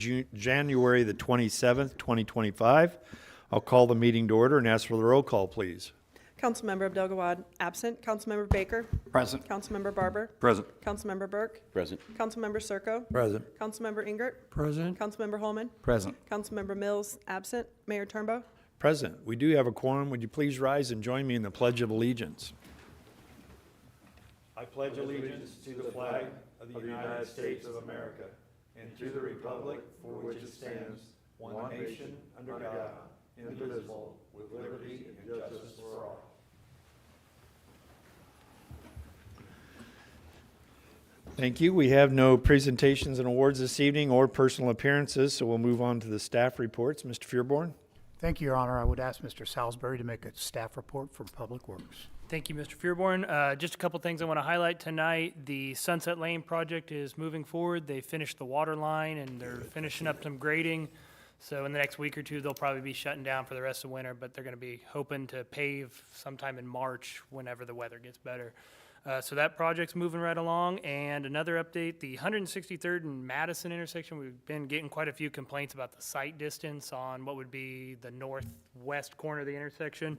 January the 27th, 2025. I'll call the meeting to order and ask for the roll call, please. Councilmember Abdel-Gawad, absent. Councilmember Baker. Present. Councilmember Barber. Present. Councilmember Burke. Present. Councilmember Circo. Present. Councilmember Ingert. Present. Councilmember Holman. Present. Councilmember Mills, absent. Mayor Turnbow. Present. We do have a quorum. Would you please rise and join me in the Pledge of Allegiance? I pledge allegiance to the flag of the United States of America and to the republic for which it stands, one nation, under God, indivisible, with liberty and justice for all. Thank you. We have no presentations and awards this evening or personal appearances, so we'll move on to the staff reports. Mr. Fearborn? Thank you, Your Honor. I would ask Mr. Salisbury to make a staff report for Public Works. Thank you, Mr. Fearborn. Just a couple things I want to highlight tonight. The Sunset Lane project is moving forward. They finished the water line and they're finishing up some grading. So in the next week or two, they'll probably be shutting down for the rest of winter, but they're going to be hoping to pave sometime in March whenever the weather gets better. So that project's moving right along. And another update, the 163rd and Madison intersection, we've been getting quite a few complaints about the sight distance on what would be the northwest corner of the intersection.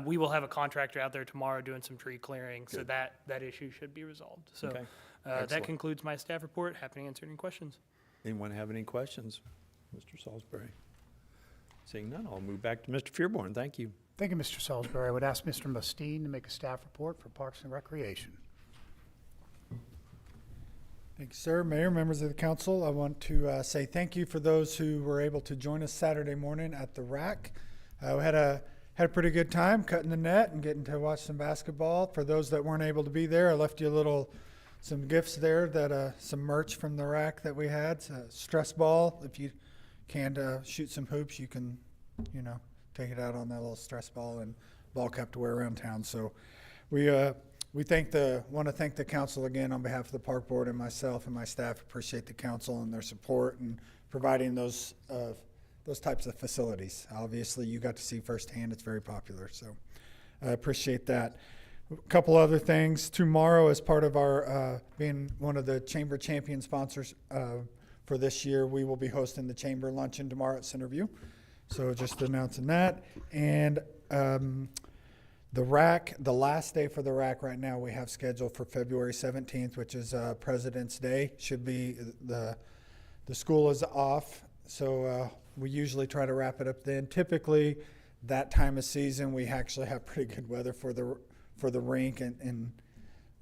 We will have a contractor out there tomorrow doing some tree clearing, so that issue should be resolved. So Okay. that Excellent. concludes my staff report. Happy to answer any questions. Anyone have any questions? Mr. Salisbury? Seeing none, I'll move back to Mr. Fearborn. Thank you. Thank you, Mr. Salisbury. I would ask Mr. Mustine to make a staff report for Parks and Recreation. Thank you, sir. Mayor, members of the council, I want to say thank you for those who were able to join us Saturday morning at the RAC. We had a pretty good time cutting the net and getting to watch some basketball. For those that weren't able to be there, I left you some gifts there, that some merch from the RAC that we had. So stress ball. If you can't shoot some hoops, you can, take it out on that little stress ball and ball cap to wear around town. So we want to thank the council again on behalf of the park board and myself and my staff. Appreciate the council and their support and providing those types of facilities. Obviously, you got to see firsthand. It's very popular. So I appreciate that. A couple other things. Tomorrow, as part of our being one of the Chamber Champion sponsors for this year, we will be hosting the Chamber Luncheon tomorrow at Centerview. So just announcing that. And the RAC, the last day for the RAC right now we have scheduled for February 17th, which is President's Day. Should be the school is off, so we usually try to wrap it up then. Typically, that time of season we actually have pretty good weather for the rink, and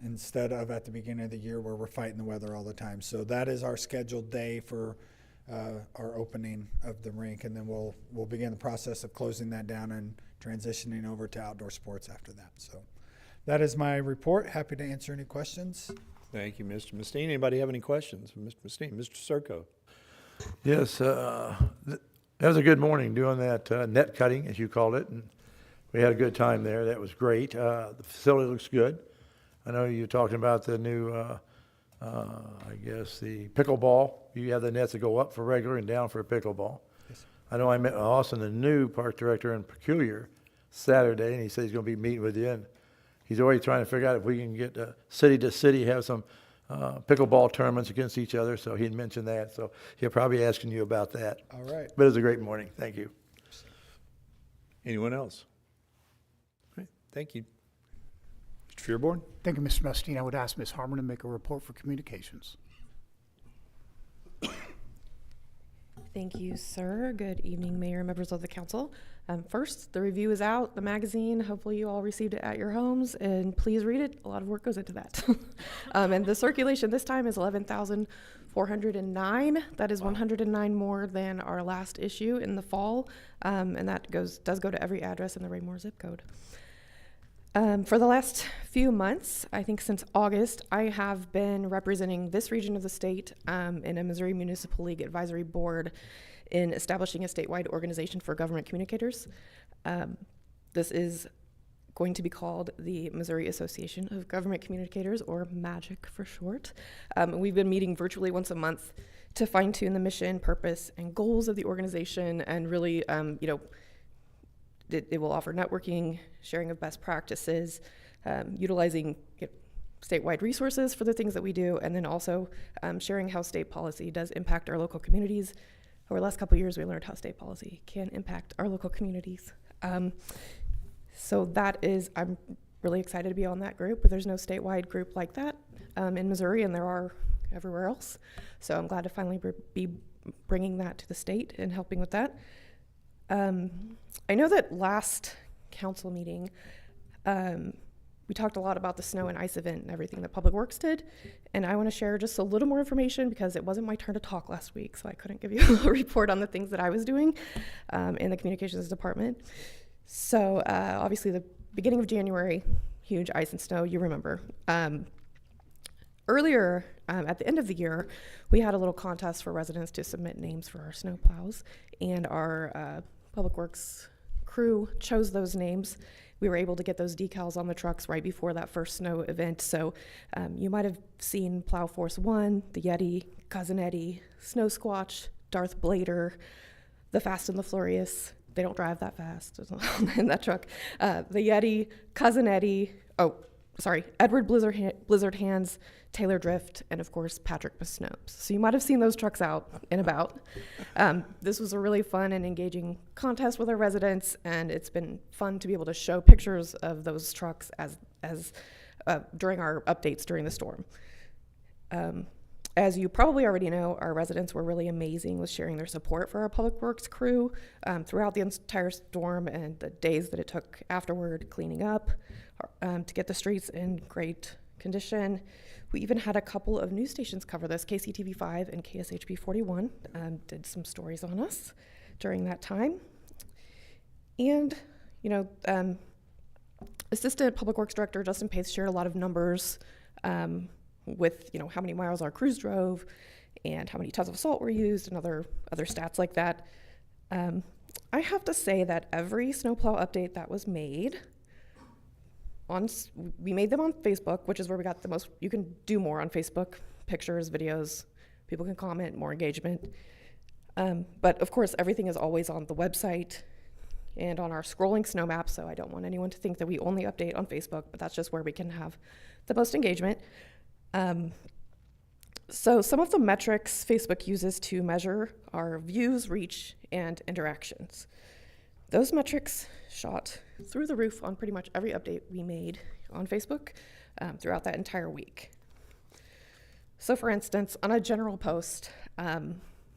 instead of at the beginning of the year where we're fighting the weather all the time. So that is our scheduled day for our opening of the rink, and then we'll begin the process of closing that down and transitioning over to outdoor sports after that. So that is my report. Happy to answer any questions. Thank you, Mr. Mustine. Anybody have any questions for Mr. Mustine? Mr. Circo? Yes, that was a good morning doing that net cutting, as you called it, and we had a good time there. That was great. The facility looks good. I know you're talking about the new, the pickleball. You have the nets that go up for regular and down for pickleball. Yes. I know I met Austin, the new park director in Peculiar, Saturday, and he said he's going to be meeting with you. And he's already trying to figure out if we can get city to city, have some pickleball tournaments against each other. So he had mentioned that. So he'll probably be asking you about that. All right. But it was a great morning. Thank you. Anyone else? All right. Thank you. Mr. Fearborn? Thank you, Mr. Mustine. I would ask Ms. Harmon to make a report for Communications. Thank you, sir. Good evening, Mayor and members of the council. First, the review is out, the magazine. Hopefully you all received it at your homes, and please read it. A lot of work goes into that. And the circulation this time is 11,409. That is 109 more than our last issue in the fall, and that does go to every address in the Raymore zip code. For the last few months, I think since August, I have been representing this region of the state in a Missouri Municipal League Advisory Board in establishing a statewide organization for government communicators. This is going to be called the Missouri Association of Government Communicators, or MAGIC for short. We've been meeting virtually once a month to fine-tune the mission, purpose, and goals of the organization, and really, it will offer networking, sharing of best practices, utilizing statewide resources for the things that we do, and then also sharing how state policy does impact our local communities. Over the last couple of years, we learned how state policy can impact our local communities. So that is, I'm really excited to be on that group, but there's no statewide group like that in Missouri, and there are everywhere else. So I'm glad to finally be bringing that to the state and helping with that. I know that last council meeting, we talked a lot about the snow and ice event and everything that Public Works did, and I want to share just a little more information because it wasn't my turn to talk last week, so I couldn't give you a report on the things that I was doing in the communications department. So obviously the beginning of January, huge ice and snow, you remember. Earlier, at the end of the year, we had a little contest for residents to submit names for our snow plows, and our Public Works crew chose those names. We were able to get those decals on the trucks right before that first snow event. So you might have seen Plow Force 1, the Yeti, Cousin Eddie, Snow Squatch, Darth Blader, the Fast and the Furious. They don't drive that fast in that truck. The Yeti, Cousin Eddie, Edward Blizzard Hands, Taylor Drift, and of course, Patrick Snopes. So you might have seen those trucks out and about. This was a really fun and engaging contest with our residents, and it's been fun to be able to show pictures of those trucks as during our updates during the storm. As you probably already know, our residents were really amazing with sharing their support for our Public Works crew throughout the entire storm and the days that it took afterward cleaning up to get the streets in great condition. We even had a couple of news stations cover this. KCTV5 and KSHP 41 did some stories on us during that time. And, Assistant Public Works Director Justin Pace shared a lot of numbers with how many miles our crews drove and how many tons of salt were used and other stats like that. I have to say that every snowplow update that was made, we made them on Facebook, which is where we got the most. You can do more on Facebook, pictures, videos, people can comment, more engagement. But of course, everything is always on the website and on our scrolling snow map, so I don't want anyone to think that we only update on Facebook, but that's just where we can have the most engagement. So some of the metrics Facebook uses to measure are views, reach, and interactions. Those metrics shot through the roof on pretty much every update we made on Facebook throughout that entire week. So for instance, on a general post,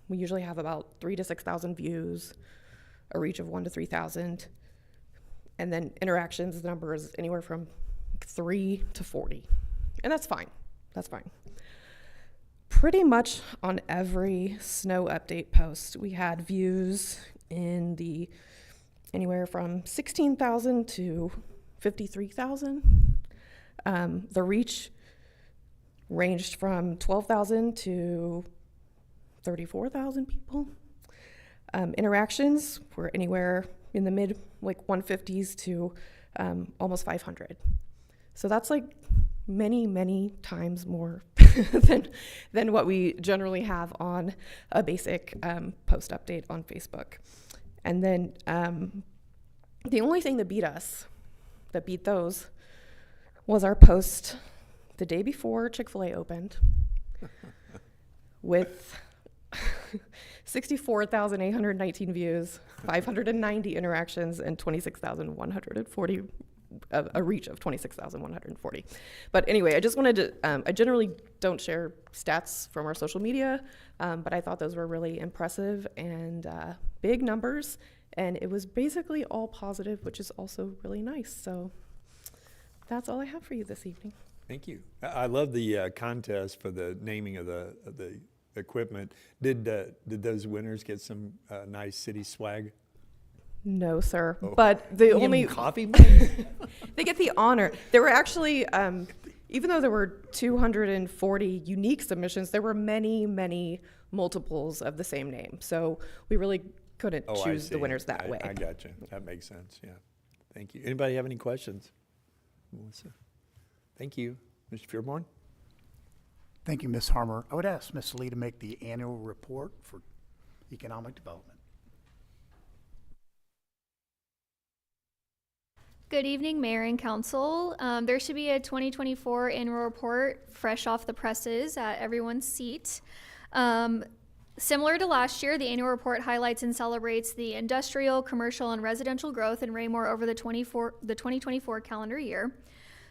we usually have about 3,000 to 6,000 views, a reach of 1,000 to 3,000, and then interactions, the number is anywhere from 3 to 40, and that's fine. That's fine. Pretty much on every snow update post, we had views in the anywhere from 16,000 to 53,000. The reach ranged from 12,000 to 34,000 people. Interactions were anywhere in the mid 150s to almost 500. So that's like many times more than what we generally have on a basic post update on Facebook. And then the only thing that beat those, was our post the day before Chick-fil-A opened with 64,819 views, 590 interactions, and 26,140 a reach of 26,140. But anyway, I just wanted to, I generally don't share stats from our social media, but I thought those were really impressive and big numbers, and it was basically all positive, which is also really nice. So that's all I have for you this evening. Thank you. I love the contest for the naming of the equipment. Did those winners get some nice city swag? No, sir. But the You give only them coffee mugs? they get the honor. There were actually, even though there were 240 unique submissions, there were many multiples of the same name. So we really couldn't Oh, I choose the see. winners that way. I got you. That makes sense. Yeah. Thank you. Anybody have any questions? Melissa? Thank you. Mr. Fearborn? Thank you, Ms. Harmer. I would ask Ms. Lee to make the annual report for economic development. Good evening, Mayor and Council. There should be a 2024 annual report fresh off the presses at everyone's seat. Similar to last year, the annual report highlights and celebrates the industrial, commercial, and residential growth in Raymore over the 2024 calendar year.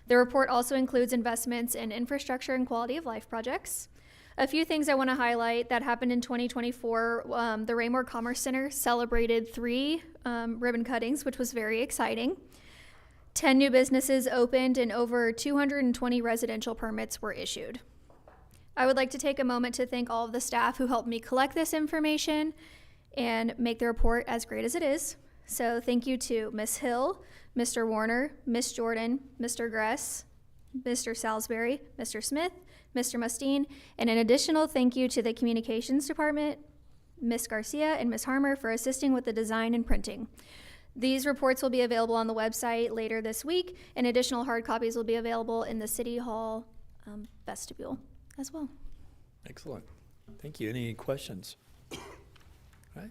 The report also includes investments in infrastructure and quality of life projects. A few things I want to highlight that happened in 2024. The Raymore Commerce Center celebrated 3 ribbon cuttings, which was very exciting. 10 new businesses opened and over 220 residential permits were issued. I would like to take a moment to thank all of the staff who helped me collect this information and make the report as great as it is. So thank you to Ms. Hill, Mr. Warner, Ms. Jordan, Mr. Gress, Mr. Salisbury, Mr. Smith, Mr. Mustine, and an additional thank you to the Communications Department, Ms. Garcia and Ms. Harmer for assisting with the design and printing. These reports will be available on the website later this week, and additional hard copies will be available in the City Hall vestibule as well. Excellent. Thank you. Any questions? All right.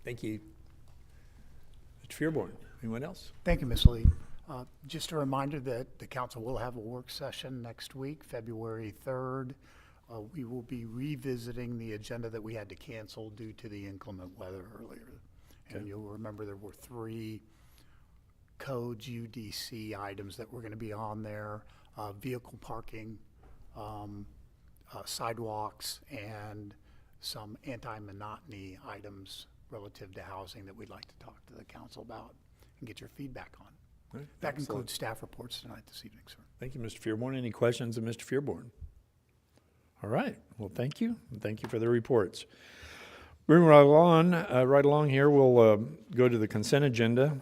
Thank you. Mr. Fearborn, anyone else? Thank you, Ms. Lee. Just a reminder that the council will have a work session next week, February 3rd. We will be revisiting the agenda that we had to cancel due to the inclement weather earlier. And Okay. you'll remember there were 3 codes UDC items that were going to be on there, vehicle parking, sidewalks, and some anti-monotony items relative to housing that we'd like to talk to the council about and get your feedback on. All right. That Excellent. concludes staff reports tonight this evening, sir. Thank you, Mr. Fearborn. Any questions of Mr. Fearborn? All right. Well, thank you. And thank you for the reports. Moving right along here, we'll go to the consent agenda.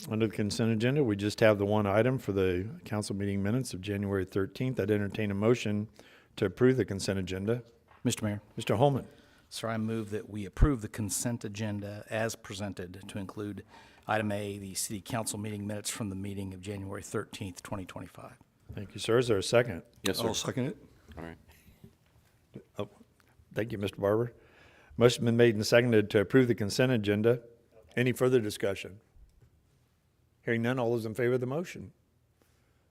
Under the consent agenda, we just have the one item for the council meeting minutes of January 13th. I'd entertain a motion to approve the consent agenda. Mr. Mayor, Mr. Holman. sir, I move that we approve the consent agenda as presented to include item A, the city council meeting minutes from the meeting of January 13th, 2025. Thank you, sir. Is there a second? Yes, sir. I'll second it. All right. Oh, thank you, Mr. Barber. Motion been made and seconded to approve the consent agenda. Any further discussion? Hearing none, all those in favor of the motion?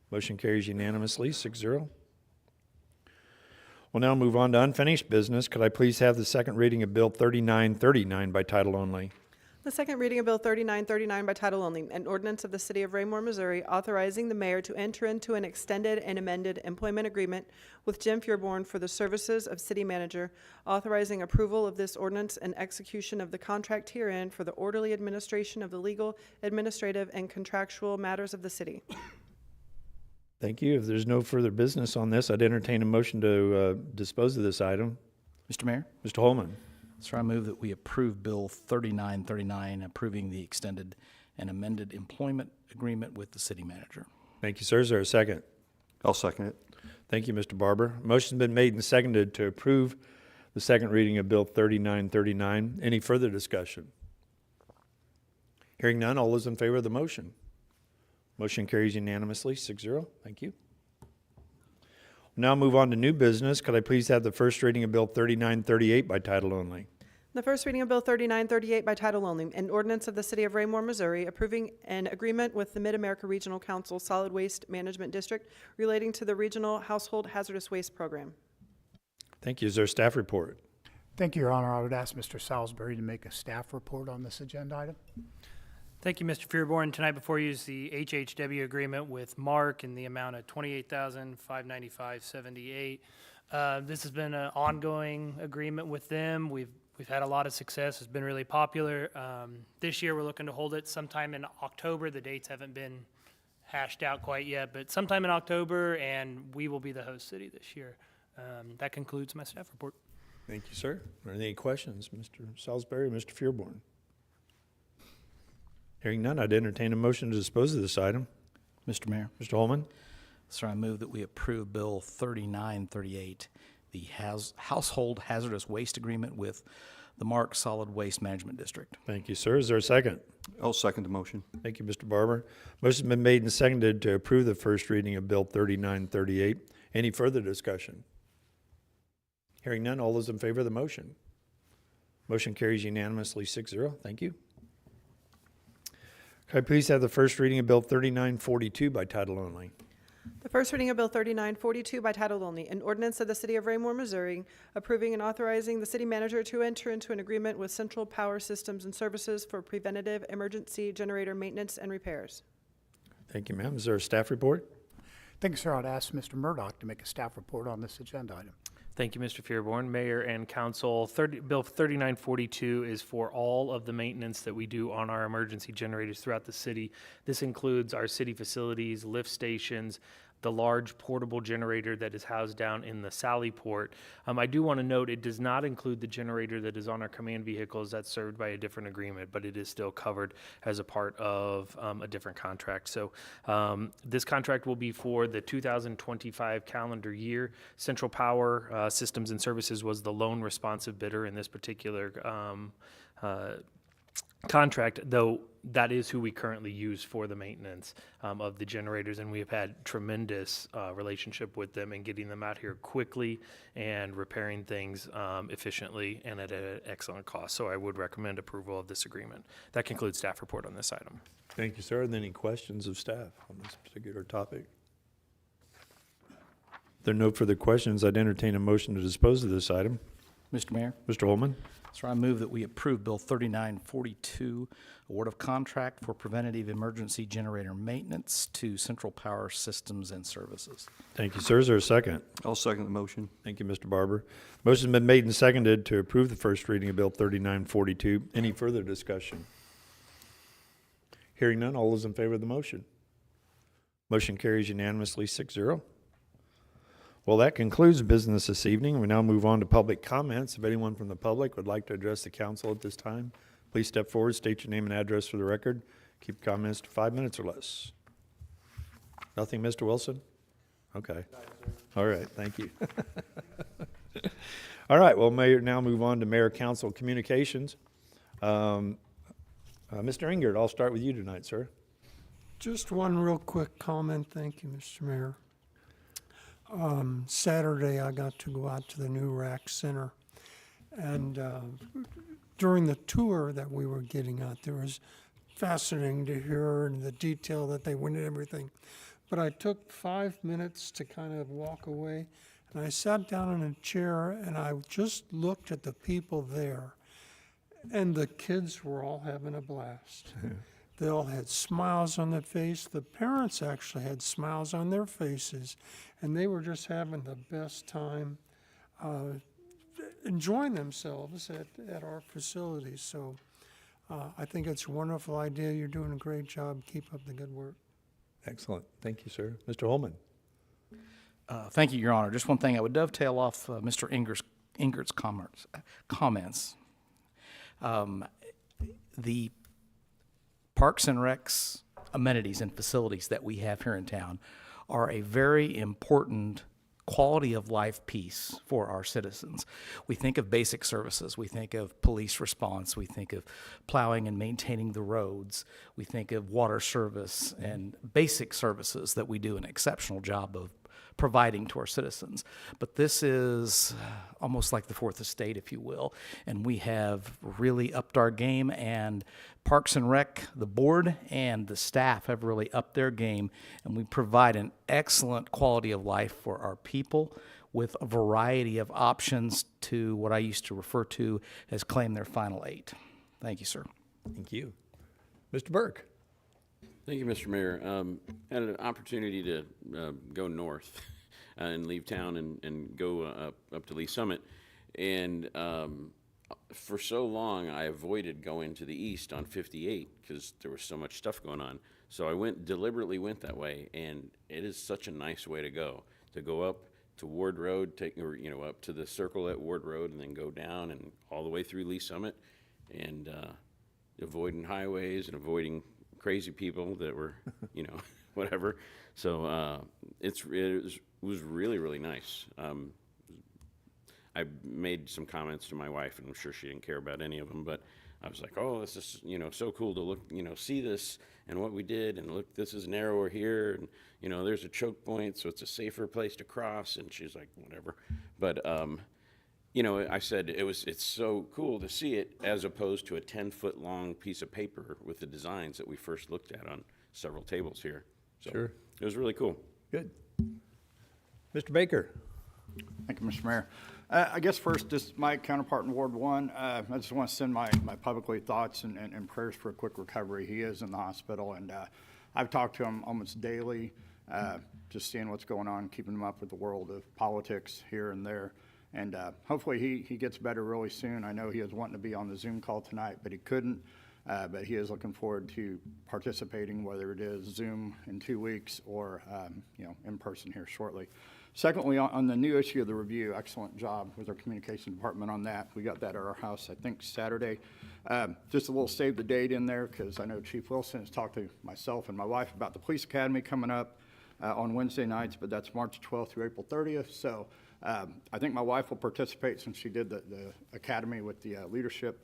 Motion carries unanimously, 6-0. We'll now move on to unfinished business. Could I please have the second reading of Bill 3939 by title only? The second reading of Bill 3939 by title only, an ordinance of the City of Raymore, Missouri, authorizing the mayor to enter into an extended and amended employment agreement with Jim Fearborn for the services of city manager, authorizing approval of this ordinance and execution of the contract herein for the orderly administration of the legal, administrative, and contractual matters of the city. Thank you. If there's no further business on this, I'd entertain a motion to dispose of this item. Mr. Mayor, Mr. Holman. sir, I move that we approve Bill 3939, approving the extended and amended employment agreement with the city manager. Thank you, sir. Is there a second? I'll second it. Thank you, Mr. Barber. Motion's been made and seconded to approve the second reading of Bill 3939. Any further discussion? Hearing none, all those in favor of the motion? Motion carries unanimously, 6-0. Thank you. We'll now move on to new business. Could I please have the first reading of Bill 3938 by title only? The first reading of Bill 3938 by title only, an ordinance of the City of Raymore, Missouri, approving an agreement with the Mid-America Regional Council Solid Waste Management District relating to the Regional Household Hazardous Waste Program. Thank you. Is there a staff report? Thank you, Your Honor. I would ask Mr. Salisbury to make a staff report on this agenda item. Thank you, Mr. Fearborn. Tonight before you is the HHW agreement with Mark in the amount of $28,595.78. This has been an ongoing agreement with them. We've had a lot of success. It's been really popular. This year we're looking to hold it sometime in October. The dates haven't been hashed out quite yet, but sometime in October, and we will be the host city this year. That concludes my staff report. Thank you, sir. Are there any questions, Mr. Salisbury or Mr. Fearborn? Hearing none, I'd entertain a motion to dispose of this item. Mr. Mayor, Mr. Holman. sir, I move that we approve Bill 3938, the household hazardous waste agreement with the Mark Solid Waste Management District. Thank you, sir. Is there a second? I'll second the motion. Thank you, Mr. Barber. Motion's been made and seconded to approve the first reading of Bill 3938. Any further discussion? Hearing none, all those in favor of the motion? Motion carries unanimously, 6-0. Thank you. Could I please have the first reading of Bill 3942 by title only? The first reading of Bill 3942 by title only, an ordinance of the City of Raymore, Missouri, approving and authorizing the city manager to enter into an agreement with Central Power Systems and Services for preventative emergency generator maintenance and repairs. Thank you, ma'am. Is there a staff report? Thank you, sir. I'd ask Mr. Murdock to make a staff report on this agenda item. Thank you, Mr. Fearborn. Mayor and council, Bill 3942 is for all of the maintenance that we do on our emergency generators throughout the city. This includes our city facilities, lift stations, the large portable generator that is housed down in the Sally Port. I do want to note it does not include the generator that is on our command vehicles that's served by a different agreement, but it is still covered as a part of a different contract. So this contract will be for the 2025 calendar year. Central Power Systems and Services was the lone responsive bidder in this particular contract, though that is who we currently use for the maintenance of the generators, and we have had tremendous relationship with them in getting them out here quickly and repairing things efficiently and at an excellent cost. So I would recommend approval of this agreement. That concludes staff report on this item. Thank you, sir. And any questions of staff on this particular topic? If there are no further questions, I'd entertain a motion to dispose of this item. Mr. Mayor? Mr. Holman? So I move that we approve Bill 3942, award of contract for preventative emergency generator maintenance to Central Power Systems and Services. Thank you, sir. Is there a second? I'll second the motion. Thank you, Mr. Barber. Motion's been made and seconded to approve the first reading of Bill 3942. Any further discussion? Hearing none, all those in favor of the motion? Motion carries unanimously 6-0. Well, that concludes business this evening. We now move on to public comments. If anyone from the public would like to address the council at this time, please step forward, state your name and address for the record. Keep comments to 5 minutes or less. Nothing, Mr. Wilson? Okay. All right, thank you. All right, well, Mayor, now move on to Mayor Council Communications. Mr. Ingert, I'll start with you tonight, sir. Just one real quick comment. Thank you, Mr. Mayor. Saturday, I got to go out to the new RAC Center. And during the tour that we were getting out, there was fascinating to hear the detail that they went into everything. But I took 5 minutes to kind of walk away, and I sat down in a chair, and I just looked at the people there. And the kids were all having a blast. They all had smiles on their face. The parents actually had smiles on their faces, and they were just having the best time enjoying themselves at our facilities. So I think it's a wonderful idea. You're doing a great job. Keep up the good work. Excellent. Thank you, sir. Mr. Holman. Thank you, Your Honor. Just one thing, I would dovetail off Mr. Ingert's comments. The Parks and Recs amenities and facilities that we have here in town are a very important quality of life piece for our citizens. We think of basic services. We think of police response. We think of plowing and maintaining the roads. We think of water service and basic services that we do an exceptional job of providing to our citizens. But this is almost like the fourth estate, if you will, and we have really upped our game, and Parks and Rec, the board and the staff have really upped their game, and we provide an excellent quality of life for our people with a variety of options to what I used to refer to as claim their final 8. Thank you, sir. Thank you. Mr. Burke. Thank you, Mr. Mayor. Had an opportunity to go north and leave town and go up to Lee Summit. And for so long, I avoided going to the east on 58 because there was so much stuff going on. So I deliberately went that way, and it is such a nice way to go up to Ward Road, up to the circle at Ward Road, and then go down and all the way through Lee Summit, and avoiding highways and avoiding crazy people that were, whatever. So it was really, really nice. I made some comments to my wife, and I'm sure she didn't care about any of them, but I was like, oh, this is, so cool to look, see this and what we did, and look, this is narrower here, and, there's a choke point, so it's a safer place to cross, and she's like, whatever. But you know, I said it's so cool to see it as opposed to a 10-foot long piece of paper with the designs that we first looked at on several tables here. So Sure. it was really cool. Good. Mr. Baker? Thank you, Mr. Mayor. I guess first, just my counterpart in Ward 1, I just want to send my publicly thoughts and prayers for a quick recovery. He is in the hospital, and I've talked to him almost daily, just seeing what's going on, keeping him up with the world of politics here and there. And hopefully he gets better really soon. I know he was wanting to be on the Zoom call tonight, but he couldn't. But he is looking forward to participating, whether it is Zoom in 2 weeks or in person here shortly. Secondly, on the new issue of the review, excellent job with our communication department on that. We got that at our house, I think, Saturday. Just a little save the date in there, because I know Chief Wilson has talked to myself and my wife about the police academy coming up on Wednesday nights, but that's March 12th through April 30th. So I think my wife will participate since she did the academy with the leadership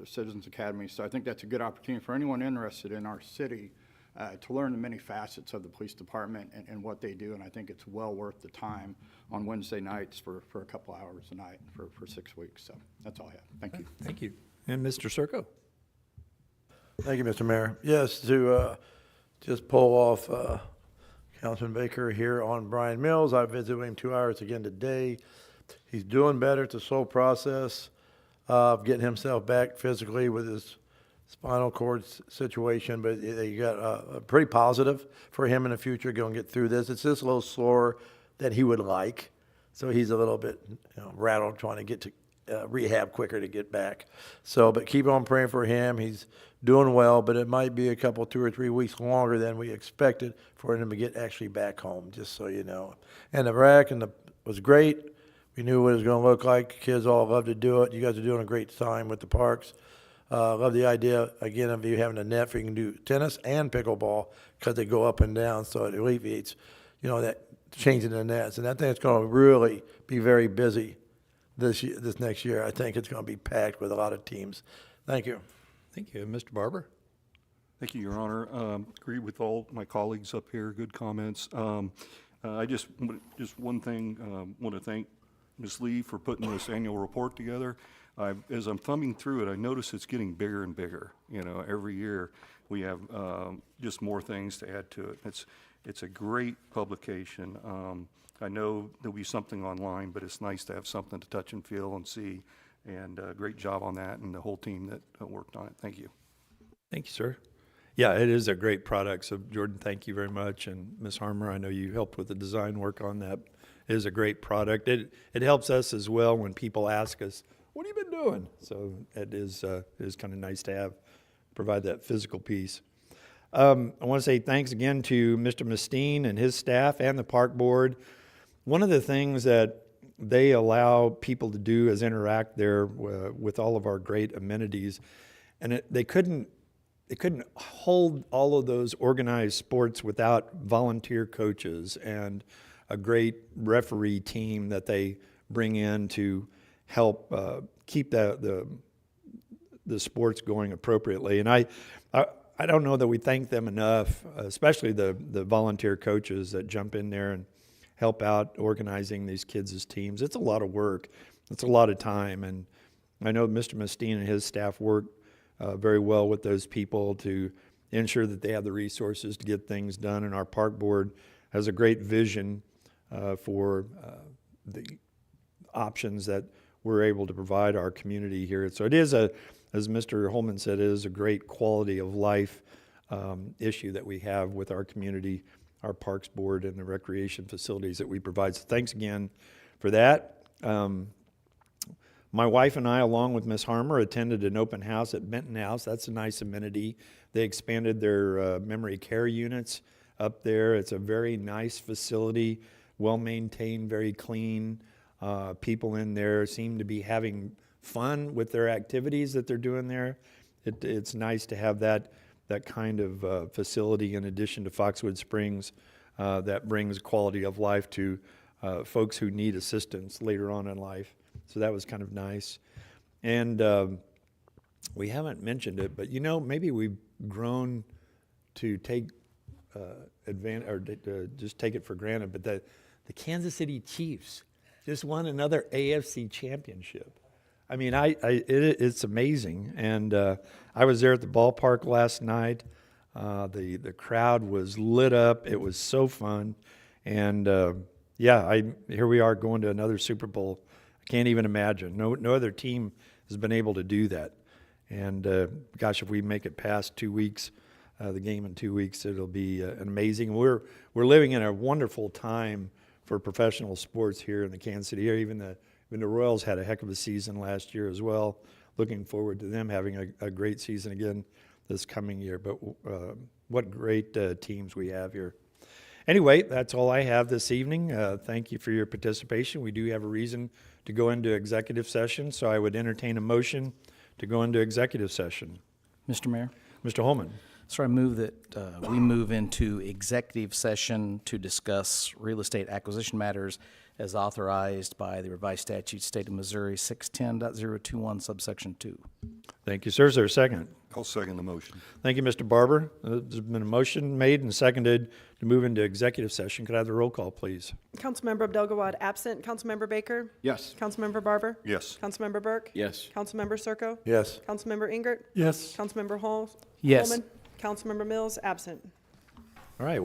Citizens Academy. So I think that's a good opportunity for anyone interested in our city to learn the many facets of the police department and what they do. And I think it's well worth the time on Wednesday nights for a couple hours a night for 6 weeks. So that's all I have. Thank you. Thank you. And Mr. Circo? Thank you, Mr. Mayor. Yes, to just pull off Councilman Baker here on Brian Mills. I visited with him 2 hours again today. He's doing better. It's a slow process of getting himself back physically with his spinal cord situation, but you got pretty positive for him in the future going to get through this. It's just a little slower than he would like, so he's a little bit rattled trying to get to rehab quicker to get back. So, but keep on praying for him. He's doing well, but it might be a couple, 2 or 3 weeks longer than we expected for him to get actually back home, just so you know. And the rack was great. We knew what it was going to look like. Kids all love to do it. You guys are doing a great time with the parks. Love the idea, again, of you having a net for you can do tennis and pickleball because they go up and down, so it alleviates, that changing the nets. And I think it's going to really be very busy this next year. I think it's going to be packed with a lot of teams. Thank you. Thank you. Mr. Barber? Thank you, Your Honor. Agree with all my colleagues up here. Good comments. I just one thing, want to thank Ms. Lee for putting this annual report together. As I'm thumbing through it, I notice it's getting bigger and bigger. Every year we have just more things to add to it. It's a great publication. I know there'll be something online, but it's nice to have something to touch and feel and see. And great job on that and the whole team that worked on it. Thank you. Thank you, sir. Yeah, it is a great product. So, Jordan, thank you very much. And Ms. Harmer, I know you helped with the design work on that. It is a great product. It helps us as well when people ask us, what have you been doing? So it is kind of nice to provide that physical piece. I want to say thanks again to Mr. Mustine and his staff and the park board. One of the things that they allow people to do is interact there with all of our great amenities. And they couldn't hold all of those organized sports without volunteer coaches and a great referee team that they bring in to help keep the sports going appropriately. And I don't know that we thank them enough, especially the volunteer coaches that jump in there and help out organizing these kids' teams. It's a lot of work. It's a lot of time. And I know Mr. Mustine and his staff work very well with those people to ensure that they have the resources to get things done. And our park board has a great vision for the options that we're able to provide our community here. So it is as Mr. Holman said, it is a great quality of life issue that we have with our community, our Parks Board, and the recreation facilities that we provide. So thanks again for that. My wife and I, along with Ms. Harmer, attended an open house at Benton House. That's a nice amenity. They expanded their memory care units up there. It's a very nice facility, well-maintained, very clean. People in there seem to be having fun with their activities that they're doing there. It's nice to have that kind of facility in addition to Foxwood Springs that brings quality of life to folks who need assistance later on in life. So that was kind of nice. And we haven't mentioned it, but maybe we've grown to take advantage or just take it for granted. But the Kansas City Chiefs just won another AFC championship. I mean, it's amazing. And I was there at the ballpark last night. The crowd was lit up. It was so fun. And here we are going to another Super Bowl. I can't even imagine. No other team has been able to do that. And gosh, if we make it past 2 weeks, the game in 2 weeks, it'll be amazing. We're living in a wonderful time for professional sports here in the Kansas City area. Even the Royals had a heck of a season last year as well. Looking forward to them having a great season again this coming year. But what great teams we have here. Anyway, that's all I have this evening. Thank you for your participation. We do have a reason to go into executive session, so I would entertain a motion to go into executive session. Mr. Mayor? Mr. Holman. So I move that we move into executive session to discuss real estate acquisition matters as authorized by the revised statute, State of Missouri 610.021 subsection 2. Thank you, sir. Is there a second? I'll second the motion. Thank you, Mr. Barber. There's been a motion made and seconded to move into executive session. Could I have the roll call, please? Councilmember Abdel-Gawad absent. Councilmember Baker? Yes. Councilmember Barber? Yes. Councilmember Burke? Yes. Councilmember Circo? Yes. Councilmember Ingert? Yes. Councilmember Yes. Holman? Councilmember Mills absent. All right.